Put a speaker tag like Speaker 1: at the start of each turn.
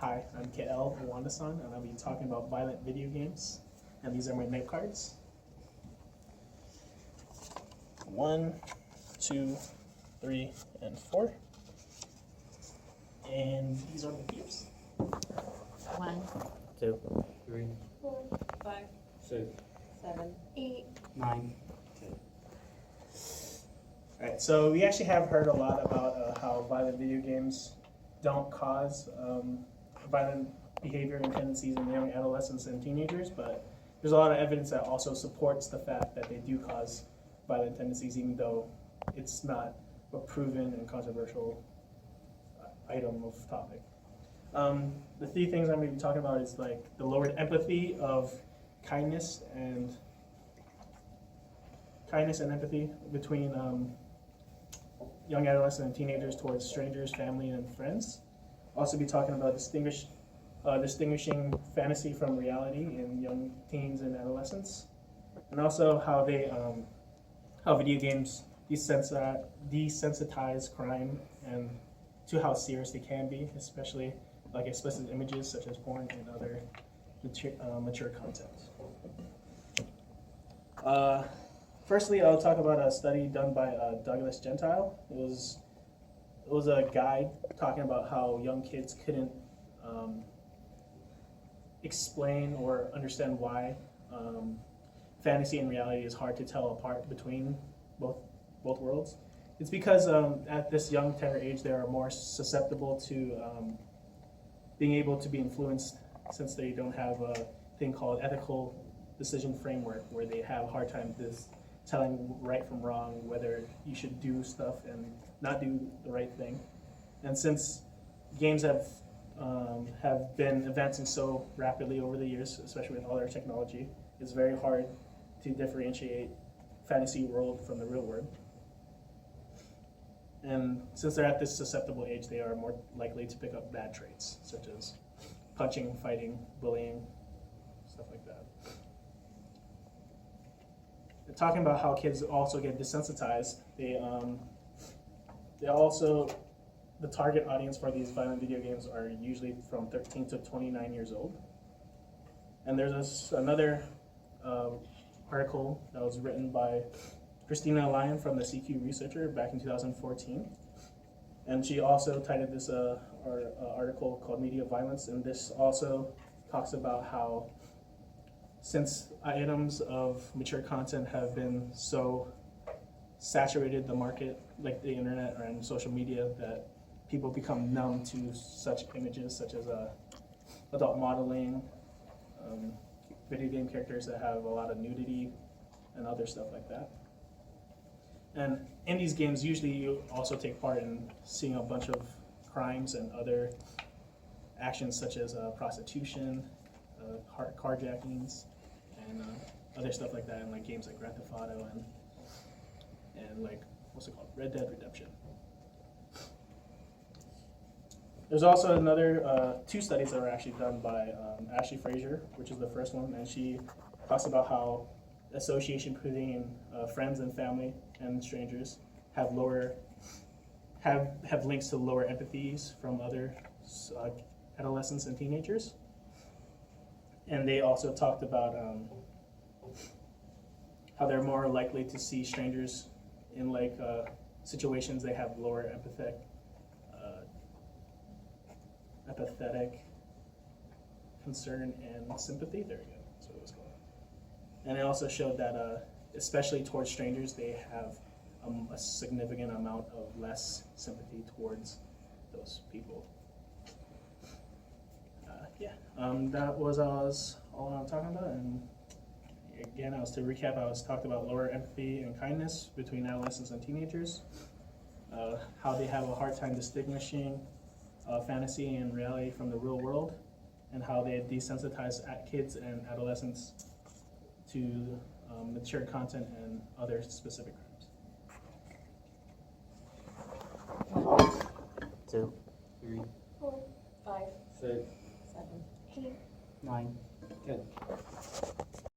Speaker 1: Hi, I'm KL Wandasan, and I'll be talking about violent video games. And these are my note cards. 1, 2, 3, and 4. And these are my years.
Speaker 2: 1,
Speaker 3: 2,
Speaker 4: 3,
Speaker 2: 4, 5,
Speaker 4: 6,
Speaker 2: 7, 8.
Speaker 4: 9, 10.
Speaker 1: Alright, so we actually have heard a lot about how violent video games don't cause violent behavior and tendencies in young adolescents and teenagers, but there's a lot of evidence that also supports the fact that they do cause violent tendencies, even though it's not a proven and controversial item of topic. The three things I'm going to be talking about is like the lowered empathy of kindness and empathy between young adolescents and teenagers towards strangers, family, and friends. Also be talking about distinguishing fantasy from reality in young teens and adolescents, and also how video games desensitize crime and to how serious they can be, especially like explicit images such as porn and other mature content. Firstly, I'll talk about a study done by Douglas Gentile. It was a guide talking about how young kids couldn't explain or understand why fantasy and reality is hard to tell apart between both worlds. It's because at this young, tender age, they are more susceptible to being able to be influenced, since they don't have a thing called ethical decision framework, where they have a hard time telling right from wrong, whether you should do stuff and not do the right thing. And since games have been advancing so rapidly over the years, especially with all their technology, it's very hard to differentiate fantasy world from the real world. And since they're at this susceptible age, they are more likely to pick up bad traits, such as punching, fighting, bullying, stuff like that. And talking about how kids also get desensitized, the target audience for these violent video games are usually from 13 to 29 years old. And there's another article that was written by Christina Lyon from the CQ Researcher back in 2014. And she also titled this article called Media Violence, and this also talks about how since items of mature content have been so saturated the market, like the internet and social media, that people become numb to such images such as adult modeling, video game characters that have a lot of nudity and other stuff like that. And in these games, usually you also take part in seeing a bunch of crimes and other actions such as prostitution, carjackings, and other stuff like that in like games like Grand Theft Auto and like, what's it called, Red Dead Redemption. There's also another two studies that were actually done by Ashley Frazier, which is the first one, and she talks about how association between friends and family and strangers have links to lower empathies from other adolescents and teenagers. And they also talked about how they're more likely to see strangers in like situations they have lower empathetic concern and sympathy. There we go. That's what it was called. And it also showed that especially towards strangers, they have a significant amount of less sympathy towards those people. That was all I'm talking about. And again, to recap, I was talking about lower empathy and kindness between adolescents and teenagers, how they have a hard time distinguishing fantasy and reality from the real world, and how they desensitize kids and adolescents to mature content and other specific crimes.
Speaker 3: 2,
Speaker 4: 3,
Speaker 2: 4, 5,
Speaker 4: 6,
Speaker 2: 7, 8.
Speaker 4: 9, 10.